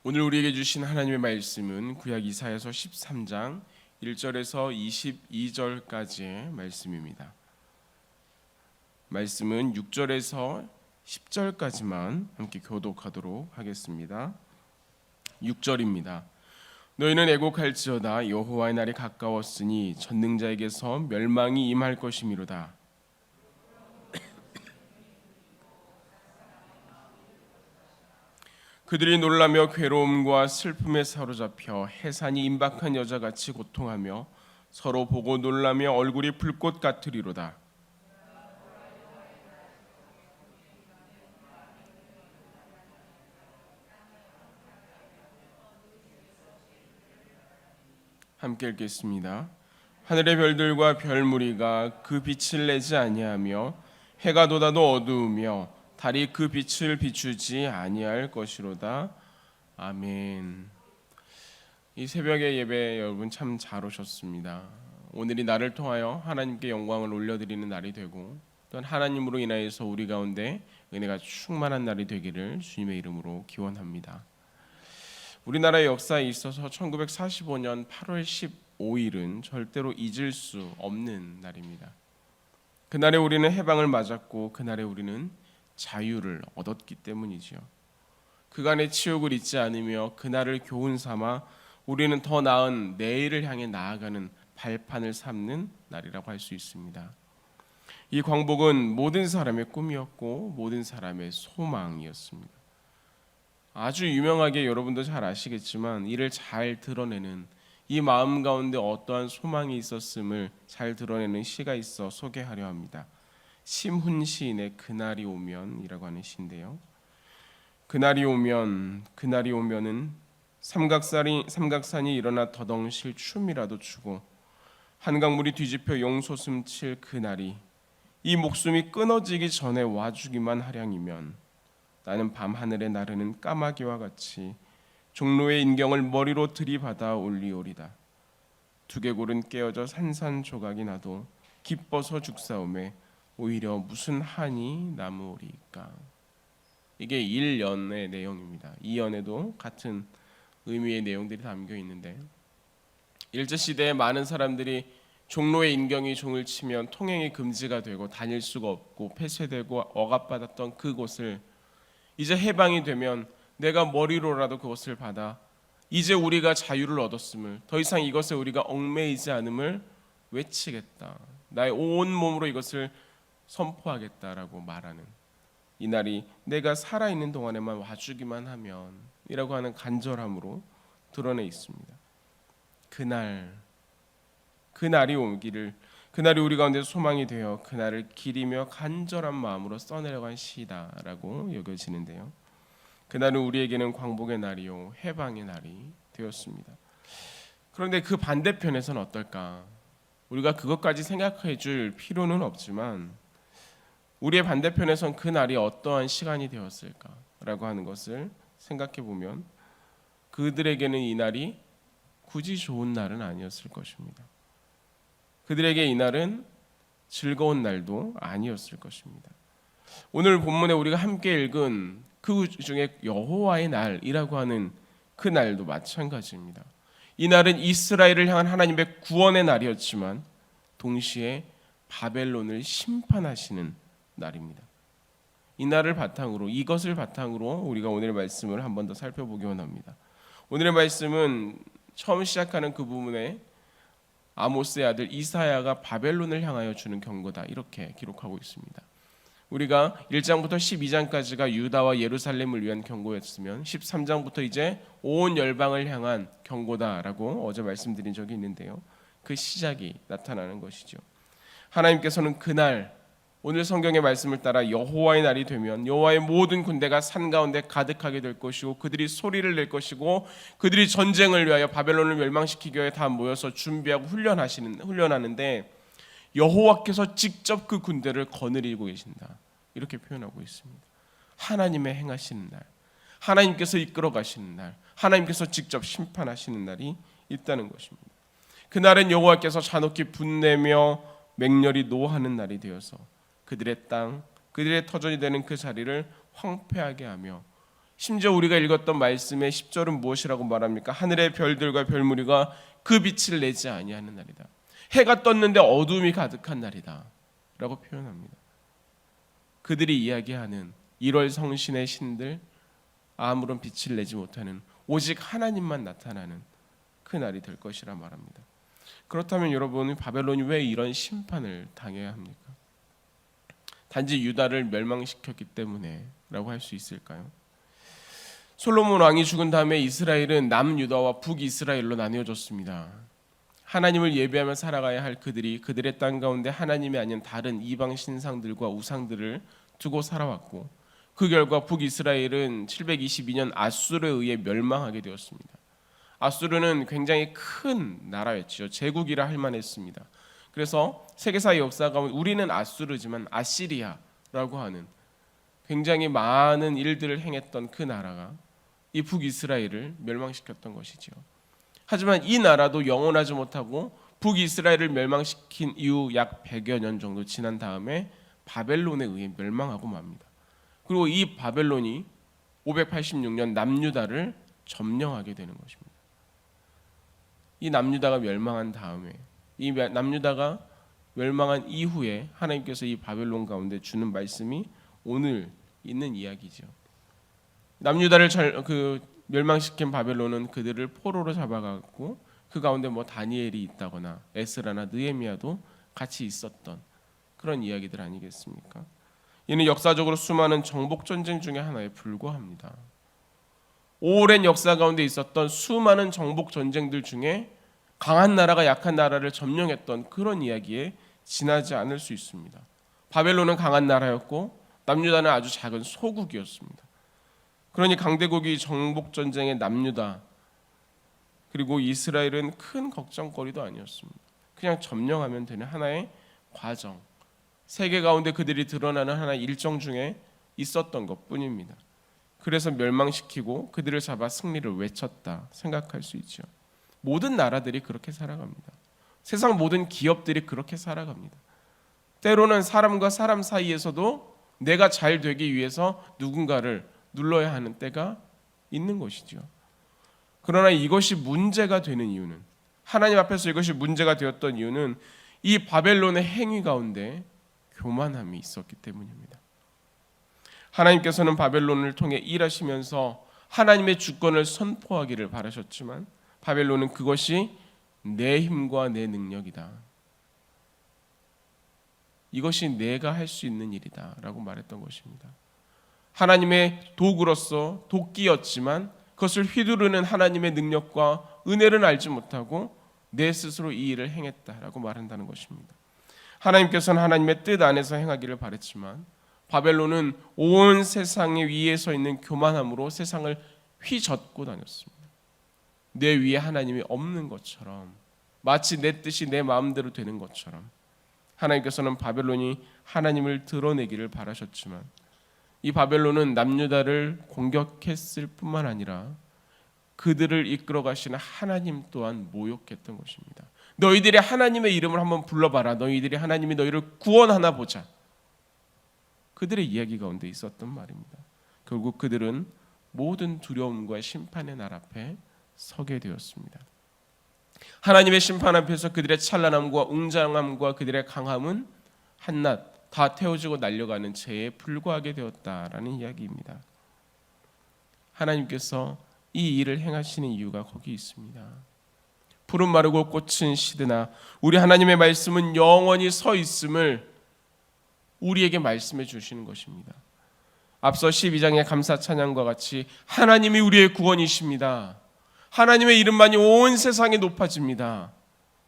오늘 우리에게 주신 하나님의 말씀은 구약 이사야서 13장 1절에서 22절까지의 말씀입니다. 말씀은 6절에서 10절까지만 함께 교독하도록 하겠습니다. 6절입니다. 너희는 애곡할지어다. 여호와의 날이 가까웠으니 전능자에게서 멸망이 임할 것이미로다. 그들이 놀라며 괴로움과 슬픔에 사로잡혀 해산이 임박한 여자같이 고통하며 서로 보고 놀라며 얼굴이 불꽃 같으리로다. 함께 읽겠습니다. 하늘의 별들과 별무리가 그 빛을 내지 아니하며 해가 돋아도 어두우며 달이 그 빛을 비추지 아니할 것이로다. 아멘. 이 새벽의 예배 여러분 참 잘 오셨습니다. 오늘이 나를 통하여 하나님께 영광을 올려드리는 날이 되고 또한 하나님으로 인하여서 우리 가운데 은혜가 충만한 날이 되기를 주님의 이름으로 기원합니다. 우리나라의 역사에 있어서 1945년 8월 15일은 절대로 잊을 수 없는 날입니다. 그날에 우리는 해방을 맞았고 그날에 우리는 자유를 얻었기 때문이지요. 그간의 치욕을 잊지 않으며 그날을 교훈 삼아 우리는 더 나은 내일을 향해 나아가는 발판을 삼는 날이라고 할 수 있습니다. 이 광복은 모든 사람의 꿈이었고 모든 사람의 소망이었습니다. 아주 유명하게 여러분도 잘 아시겠지만 이를 잘 드러내는 이 마음 가운데 어떠한 소망이 있었음을 잘 드러내는 시가 있어 소개하려 합니다. 심훈 시인의 그날이 오면이라고 하는 시인데요. 그날이 오면은 삼각산이 일어나 더덩실 춤이라도 추고 한강물이 뒤집혀 용솟음 칠 그날이 이 목숨이 끊어지기 전에 와주기만 하량이면 나는 밤하늘에 나르는 까마귀와 같이 종로의 인경을 머리로 들이받아 올리오리다. 두개골은 깨어져 산산조각이 나도 기뻐서 죽사오매 오히려 무슨 한이 남으리까. 이게 1연의 내용입니다. 2연에도 같은 의미의 내용들이 담겨 있는데 일제시대에 많은 사람들이 종로의 인경이 종을 치면 통행이 금지가 되고 다닐 수가 없고 폐쇄되고 억압받았던 그곳을 이제 해방이 되면 내가 머리로라도 그것을 받아 이제 우리가 자유를 얻었음을 더 이상 이것에 우리가 얽매이지 않음을 외치겠다. 나의 온 몸으로 이것을 선포하겠다라고 말하는 이 날이 내가 살아있는 동안에만 와주기만 하면 이라고 하는 간절함으로 드러내 있습니다. 그날이 오기를 그날이 우리 가운데 소망이 되어 그날을 기리며 간절한 마음으로 써내려간 시다라고 여겨지는데요. 그날은 우리에게는 광복의 날이요 해방의 날이 되었습니다. 그런데 그 반대편에서는 어떨까? 우리가 그것까지 생각해 줄 필요는 없지만 우리의 반대편에선 그 날이 어떠한 시간이 되었을까라고 하는 것을 생각해 보면 그들에게는 이 날이 굳이 좋은 날은 아니었을 것입니다. 그들에게 이 날은 즐거운 날도 아니었을 것입니다. 오늘 본문에 우리가 함께 읽은 그 중에 여호와의 날이라고 하는 그 날도 마찬가지입니다. 이 날은 이스라엘을 향한 하나님의 구원의 날이었지만 동시에 바벨론을 심판하시는 날입니다. 이 날을 바탕으로 이것을 바탕으로 우리가 오늘의 말씀을 한 번 더 살펴보기원 합니다. 오늘의 말씀은 처음 시작하는 그 부분에 아모스의 아들 이사야가 바벨론을 향하여 주는 경고다 이렇게 기록하고 있습니다. 우리가 1장부터 12장까지가 유다와 예루살렘을 위한 경고였으면 13장부터 이제 온 열방을 향한 경고다라고 어제 말씀드린 적이 있는데요. 그 시작이 나타나는 것이죠. 하나님께서는 그날 오늘 성경의 말씀을 따라 여호와의 날이 되면 여호와의 모든 군대가 산 가운데 가득하게 될 것이고 그들이 소리를 낼 것이고 그들이 전쟁을 위하여 바벨론을 멸망시키기 위해 다 모여서 준비하고 훈련하는데 여호와께서 직접 그 군대를 거느리고 계신다 이렇게 표현하고 있습니다. 하나님의 행하시는 날, 하나님께서 이끌어 가시는 날, 하나님께서 직접 심판하시는 날이 있다는 것입니다. 그날은 여호와께서 잔혹히 분내며 맹렬히 노하는 날이 되어서 그들의 땅, 그들의 터전이 되는 그 자리를 황폐하게 하며 심지어 우리가 읽었던 말씀의 10절은 무엇이라고 말합니까? 하늘의 별들과 별무리가 그 빛을 내지 아니하는 날이다. 해가 떴는데 어둠이 가득한 날이다 라고 표현합니다. 그들이 이야기하는 1월 성신의 신들, 아무런 빛을 내지 못하는 오직 하나님만 나타나는 그 날이 될 것이라 말합니다. 그렇다면 여러분, 바벨론이 왜 이런 심판을 당해야 합니까? 단지 유다를 멸망시켰기 때문에 라고 할 수 있을까요? 솔로몬 왕이 죽은 다음에 이스라엘은 남유다와 북이스라엘로 나뉘어졌습니다. 하나님을 예배하며 살아가야 할 그들이 그들의 땅 가운데 하나님이 아닌 다른 이방 신상들과 우상들을 두고 살아왔고, 그 결과 북이스라엘은 722년 아수르에 의해 멸망하게 되었습니다. 아수르는 굉장히 큰 나라였죠. 제국이라 할 만했습니다. 그래서 세계사의 역사 가운데 우리는 아수르지만 아시리아라고 하는 굉장히 많은 일들을 행했던 그 나라가 이 북이스라엘을 멸망시켰던 것이죠. 하지만 이 나라도 영원하지 못하고 북이스라엘을 멸망시킨 이후 약 100여 년 정도 지난 다음에 바벨론에 의해 멸망하고 맙니다. 그리고 이 바벨론이 586년 남유다를 점령하게 되는 것입니다. 이 남유다가 멸망한 다음에, 이 남유다가 멸망한 이후에 하나님께서 이 바벨론 가운데 주는 말씀이 오늘 있는 이야기죠. 남유다를 멸망시킨 바벨론은 그들을 포로로 잡아갔고, 그 가운데 다니엘이 있다거나 에스라나 느헤미야도 같이 있었던 그런 이야기들 아니겠습니까? 이는 역사적으로 수많은 정복 전쟁 중에 하나에 불과합니다. 오랜 역사 가운데 있었던 수많은 정복 전쟁들 중에 강한 나라가 약한 나라를 점령했던 그런 이야기에 지나지 않을 수 있습니다. 바벨론은 강한 나라였고 남유다는 아주 작은 소국이었습니다. 그러니 강대국이 정복 전쟁의 남유다 그리고 이스라엘은 큰 걱정거리도 아니었습니다. 그냥 점령하면 되는 하나의 과정, 세계 가운데 그들이 드러나는 하나의 일정 중에 있었던 것뿐입니다. 그래서 멸망시키고 그들을 잡아 승리를 외쳤다 생각할 수 있죠. 모든 나라들이 그렇게 살아갑니다. 세상 모든 기업들이 그렇게 살아갑니다. 때로는 사람과 사람 사이에서도 내가 잘 되기 위해서 누군가를 눌러야 하는 때가 있는 것이죠. 그러나 이것이 문제가 되는 이유는, 하나님 앞에서 이것이 문제가 되었던 이유는 이 바벨론의 행위 가운데 교만함이 있었기 때문입니다. 하나님께서는 바벨론을 통해 일하시면서 하나님의 주권을 선포하기를 바라셨지만 바벨론은 그것이 내 힘과 내 능력이다, 이것이 내가 할 수 있는 일이다 라고 말했던 것입니다. 하나님의 도구로서 도끼였지만 그것을 휘두르는 하나님의 능력과 은혜를 알지 못하고 내 스스로 이 일을 행했다라고 말한다는 것입니다. 하나님께서는 하나님의 뜻 안에서 행하기를 바랬지만 바벨론은 온 세상의 위에 서 있는 교만함으로 세상을 휘젓고 다녔습니다. 내 위에 하나님이 없는 것처럼, 마치 내 뜻이 내 마음대로 되는 것처럼 하나님께서는 바벨론이 하나님을 드러내기를 바라셨지만 이 바벨론은 남유다를 공격했을 뿐만 아니라 그들을 이끌어 가시는 하나님 또한 모욕했던 것입니다. 너희들이 하나님의 이름을 한번 불러봐라, 너희들이 하나님이 너희를 구원하나 보자, 그들의 이야기 가운데 있었던 말입니다. 결국 그들은 모든 두려움과 심판의 날 앞에 서게 되었습니다. 하나님의 심판 앞에서 그들의 찬란함과 웅장함과 그들의 강함은 한낱 다 태워지고 날려가는 채에 불과하게 되었다라는 이야기입니다. 하나님께서 이 일을 행하시는 이유가 거기 있습니다. 푸른 마르고 꽃은 시드나 우리 하나님의 말씀은 영원히 서 있음을 우리에게 말씀해 주시는 것입니다. 앞서 12장의 감사 찬양과 같이 하나님이 우리의 구원이십니다, 하나님의 이름만이 온 세상에 높아집니다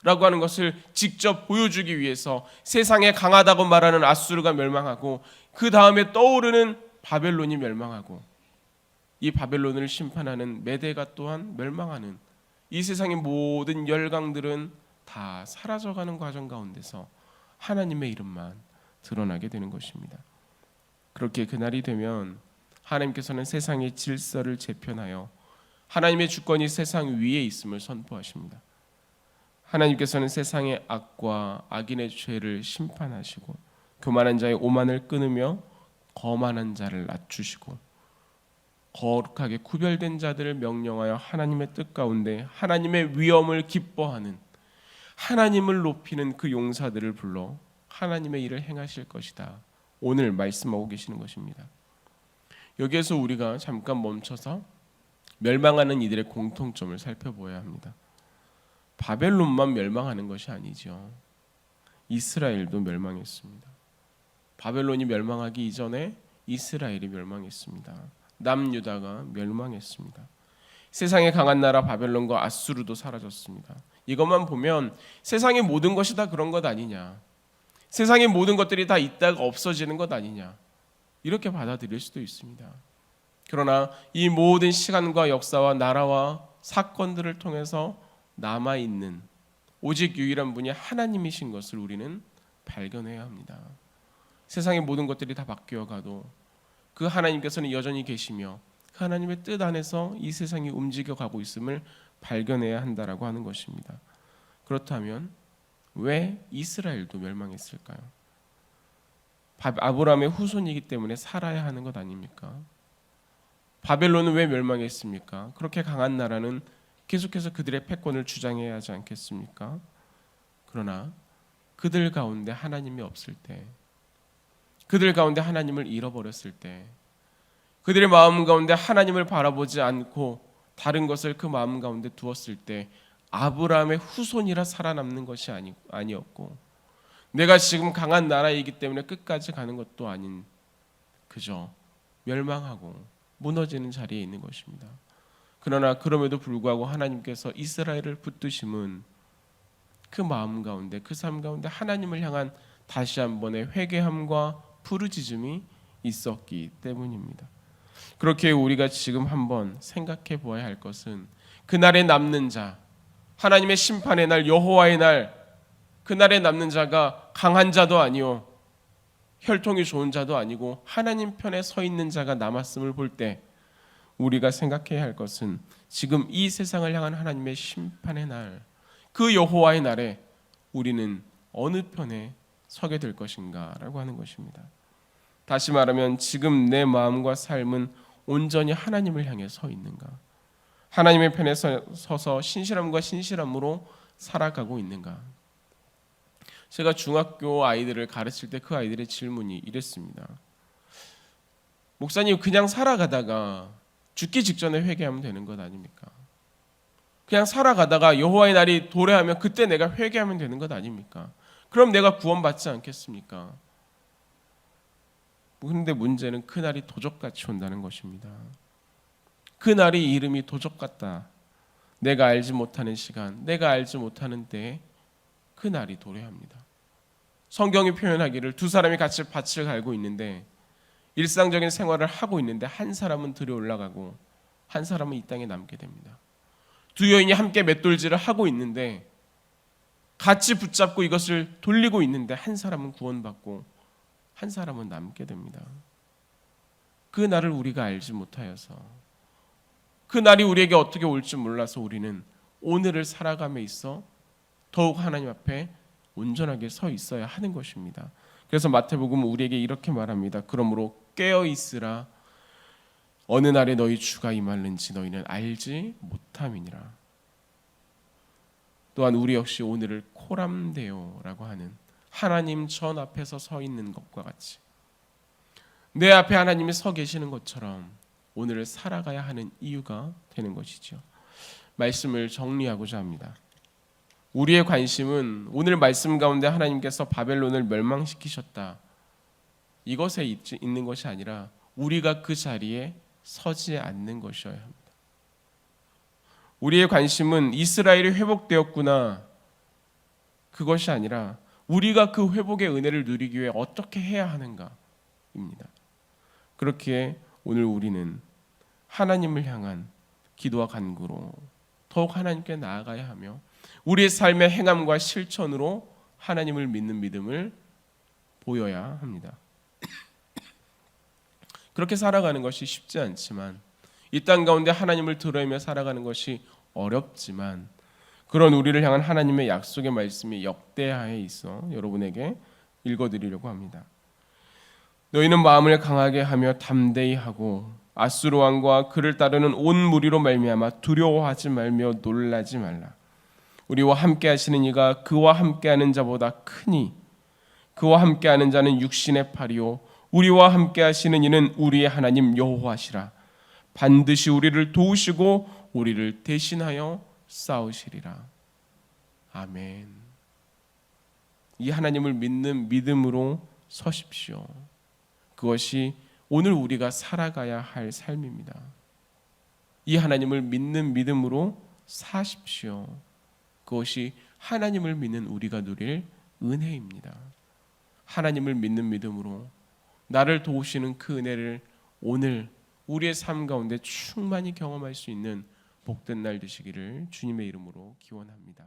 라고 하는 것을 직접 보여주기 위해서 세상에 강하다고 말하는 아수르가 멸망하고 그 다음에 떠오르는 바벨론이 멸망하고 이 바벨론을 심판하는 메대가 또한 멸망하는, 이 세상의 모든 열강들은 다 사라져가는 과정 가운데서 하나님의 이름만 드러나게 되는 것입니다. 그렇게 그날이 되면 하나님께서는 세상의 질서를 재편하여 하나님의 주권이 세상 위에 있음을 선포하십니다. 하나님께서는 세상의 악과 악인의 죄를 심판하시고 교만한 자의 오만을 끊으며 거만한 자를 낮추시고 거룩하게 구별된 자들을 명령하여 하나님의 뜻 가운데 하나님의 위엄을 기뻐하는, 하나님을 높이는 그 용사들을 불러 하나님의 일을 행하실 것이다. 오늘 말씀하고 계시는 것입니다. 여기에서 우리가 잠깐 멈춰서 멸망하는 이들의 공통점을 살펴보아야 합니다. 바벨론만 멸망하는 것이 아니죠. 이스라엘도 멸망했습니다. 바벨론이 멸망하기 이전에 이스라엘이 멸망했습니다. 남유다가 멸망했습니다. 세상의 강한 나라 바벨론과 아수르도 사라졌습니다. 이것만 보면 세상의 모든 것이 다 그런 것 아니냐, 세상의 모든 것들이 다 있다가 없어지는 것 아니냐, 이렇게 받아들일 수도 있습니다. 그러나 이 모든 시간과 역사와 나라와 사건들을 통해서 남아있는 오직 유일한 분이 하나님이신 것을 우리는 발견해야 합니다. 세상의 모든 것들이 다 바뀌어가도 그 하나님께서는 여전히 계시며 그 하나님의 뜻 안에서 이 세상이 움직여가고 있음을 발견해야 한다라고 하는 것입니다. 그렇다면 왜 이스라엘도 멸망했을까요? 아브라함의 후손이기 때문에 살아야 하는 것 아닙니까? 바벨론은 왜 멸망했습니까? 그렇게 강한 나라는 계속해서 그들의 패권을 주장해야 하지 않겠습니까? 그러나 그들 가운데 하나님이 없을 때, 그들 가운데 하나님을 잃어버렸을 때, 그들의 마음 가운데 하나님을 바라보지 않고 다른 것을 그 마음 가운데 두었을 때 아브라함의 후손이라 살아남는 것이 아니었고, 내가 지금 강한 나라이기 때문에 끝까지 가는 것도 아닌, 그저 멸망하고 무너지는 자리에 있는 것입니다. 그러나 그럼에도 불구하고 하나님께서 이스라엘을 붙드심은 그 마음 가운데, 그 삶 가운데 하나님을 향한 다시 한번의 회개함과 부르짖음이 있었기 때문입니다. 그렇게 우리가 지금 한번 생각해 보아야 할 것은 그날에 남는 자, 하나님의 심판의 날, 여호와의 날, 그날에 남는 자가 강한 자도 아니요 혈통이 좋은 자도 아니고 하나님 편에 서 있는 자가 남았음을 볼 때 우리가 생각해야 할 것은 지금 이 세상을 향한 하나님의 심판의 날, 그 여호와의 날에 우리는 어느 편에 서게 될 것인가 라고 하는 것입니다. 다시 말하면 지금 내 마음과 삶은 온전히 하나님을 향해 서 있는가, 하나님의 편에 서서 신실함과 신실함으로 살아가고 있는가. 제가 중학교 아이들을 가르칠 때 그 아이들의 질문이 이랬습니다. 목사님, 그냥 살아가다가 죽기 직전에 회개하면 되는 것 아닙니까? 그냥 살아가다가 여호와의 날이 도래하면 그때 내가 회개하면 되는 것 아닙니까? 그럼 내가 구원받지 않겠습니까? 그런데 문제는 그 날이 도적같이 온다는 것입니다. 그 날이 이름이 도적 같다. 내가 알지 못하는 시간, 내가 알지 못하는 때에 그 날이 도래합니다. 성경이 표현하기를 두 사람이 같이 밭을 갈고 있는데 일상적인 생활을 하고 있는데 한 사람은 들에 올라가고 한 사람은 이 땅에 남게 됩니다. 두 여인이 함께 맷돌질을 하고 있는데 같이 붙잡고 이것을 돌리고 있는데 한 사람은 구원받고 한 사람은 남게 됩니다. 그 날을 우리가 알지 못하여서, 그 날이 우리에게 어떻게 올지 몰라서 우리는 오늘을 살아감에 있어 더욱 하나님 앞에 온전하게 서 있어야 하는 것입니다. 그래서 마태복음은 우리에게 이렇게 말합니다. 그러므로 깨어 있으라. 어느 날에 너희 주가 임하는지 너희는 알지 못함이니라. 또한 우리 역시 오늘을 코람데오라고 하는 하나님 전 앞에서 서 있는 것과 같이 내 앞에 하나님이 서 계시는 것처럼 오늘을 살아가야 하는 이유가 되는 것이죠. 말씀을 정리하고자 합니다. 우리의 관심은 오늘 말씀 가운데 하나님께서 바벨론을 멸망시키셨다, 이것에 있는 것이 아니라 우리가 그 자리에 서지 않는 것이어야 합니다. 우리의 관심은 이스라엘이 회복되었구나, 그것이 아니라 우리가 그 회복의 은혜를 누리기 위해 어떻게 해야 하는가입니다. 그렇게 오늘 우리는 하나님을 향한 기도와 간구로 더욱 하나님께 나아가야 하며 우리의 삶의 행함과 실천으로 하나님을 믿는 믿음을 보여야 합니다. 그렇게 살아가는 것이 쉽지 않지만, 이 땅 가운데 하나님을 들으며 살아가는 것이 어렵지만, 그런 우리를 향한 하나님의 약속의 말씀이 역대하에 있어 여러분에게 읽어드리려고 합니다. 너희는 마음을 강하게 하며 담대히 하고 아수르 왕과 그를 따르는 온 무리로 말미암아 두려워하지 말며 놀라지 말라. 우리와 함께 하시는 이가 그와 함께하는 자보다 크니 그와 함께하는 자는 육신의 팔이요 우리와 함께 하시는 이는 우리의 하나님 여호와시라. 반드시 우리를 도우시고 우리를 대신하여 싸우시리라. 아멘. 이 하나님을 믿는 믿음으로 서십시오. 그것이 오늘 우리가 살아가야 할 삶입니다. 이 하나님을 믿는 믿음으로 사십시오. 그것이 하나님을 믿는 우리가 누릴 은혜입니다. 하나님을 믿는 믿음으로 나를 도우시는 그 은혜를 오늘 우리의 삶 가운데 충만히 경험할 수 있는 복된 날 되시기를 주님의 이름으로 기원합니다.